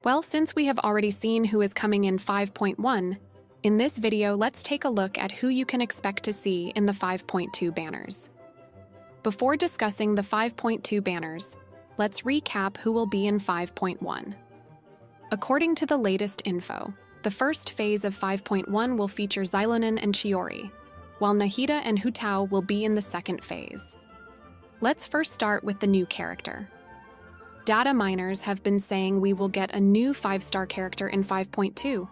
Well, since we have already seen who is coming in 5.1, in this video let's take a look at who you can expect to see in the 5.2 banners. Before discussing the 5.2 banners, let's recap who will be in 5.1. According to the latest info, the first phase of 5.1 will feature Xilonen and Chiori, while Nahida and Hutao will be in the second phase. Let's first start with the new character. Data miners have been saying we will get a new 5-star character in 5.2,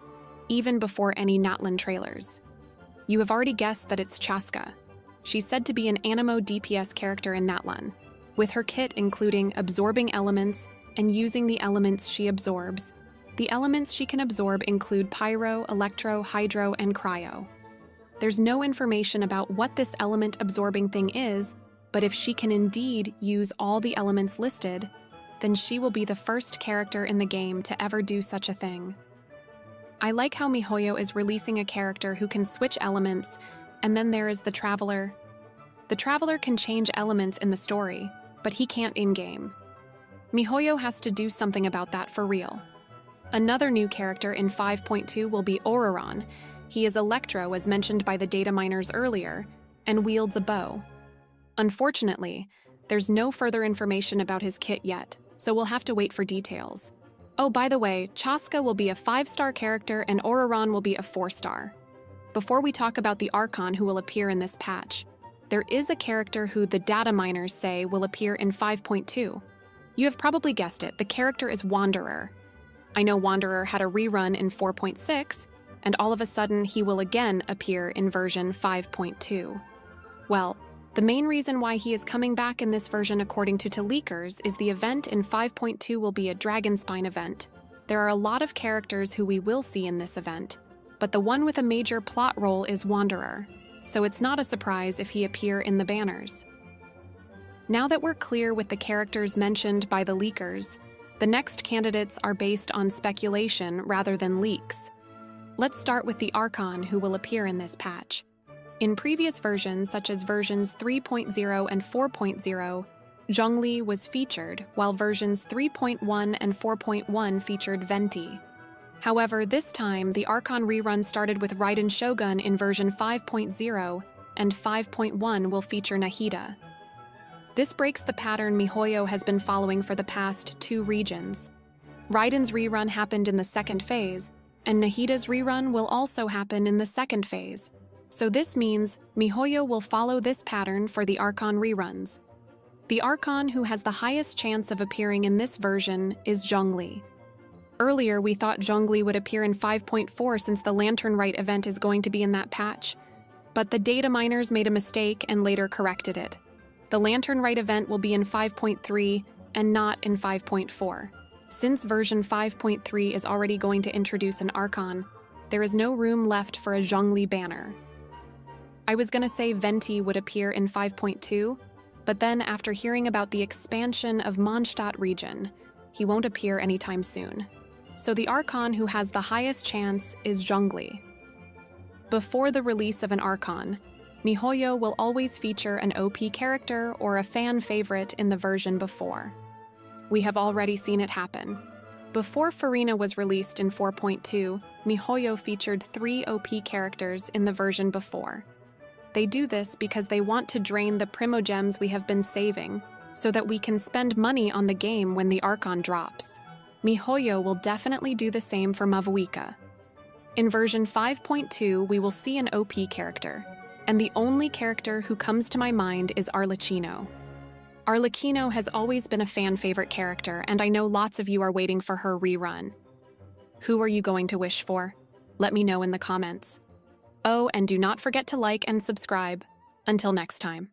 even before any Natlan trailers. You have already guessed that it's Chasca. She's said to be an anemo DPS character in Natlan, with her kit including absorbing elements and using the elements she absorbs. The elements she can absorb include Pyro, Electro, Hydro, and Cryo. There's no information about what this element-absorbing thing is, but if she can indeed use all the elements listed, then she will be the first character in the game to ever do such a thing. I like how Mihoyo is releasing a character who can switch elements, and then there is the Traveler. The Traveler can change elements in the story, but he can't in-game. Mihoyo has to do something about that for real. Another new character in 5.2 will be Auroron. He is Electro, as mentioned by the data miners earlier, and wields a bow. Unfortunately, there's no further information about his kit yet, so we'll have to wait for details. Oh, by the way, Chasca will be a 5-star character and Auroron will be a 4-star. Before we talk about the Archon who will appear in this patch, there is a character who the data miners say will appear in 5.2. You have probably guessed it, the character is Wanderer. I know Wanderer had a rerun in 4.6, and all of a sudden he will again appear in version 5.2. Well, the main reason why he is coming back in this version according to leakers is the event in 5.2 will be a Dragonspine event. There are a lot of characters who we will see in this event, but the one with a major plot role is Wanderer, so it's not a surprise if he appear in the banners. Now that we're clear with the characters mentioned by the leakers, the next candidates are based on speculation rather than leaks. Let's start with the Archon who will appear in this patch. In previous versions, such as versions 3.0 and 4.0, ZHONGLI was featured, while versions 3.1 and 4.1 featured Venti. However, this time, the Archon rerun started with Raiden Shogun in version 5.0, and 5.1 will feature Nahida. This breaks the pattern Mihoyo has been following for the past 2 regions. Raiden's rerun happened in the second phase, and Nahida's rerun will also happen in the second phase. So this means Mihoyo will follow this pattern for the Archon reruns. The Archon who has the highest chance of appearing in this version is ZHONGLI. Earlier, we thought ZHONGLI would appear in 5.4 since the Lantern Rite event is going to be in that patch. But the data miners made a mistake and later corrected it. The Lantern Rite event will be in 5.3 and not in 5.4. Since version 5.3 is already going to introduce an Archon, there is no room left for a ZHONGLI banner. I was gonna say Venti would appear in 5.2, but then after hearing about the expansion of Mondstadt region, he won't appear anytime soon. So the Archon who has the highest chance is ZHONGLI. Before the release of an Archon, Mihoyo will always feature an OP character or a fan favorite in the version before. We have already seen it happen. Before Furina was released in 4.2, Mihoyo featured 3 OP characters in the version before. They do this because they want to drain the primogems we have been saving, so that we can spend money on the game when the Archon drops. Mihoyo will definitely do the same for Mavuika. In version 5.2, we will see an OP character, and the only character who comes to my mind is Arlecchino. Arlecchino has always been a fan favorite character, and I know lots of you are waiting for her rerun. Who are you going to wish for? Let me know in the comments. Oh, and do not forget to like and subscribe. Until next time.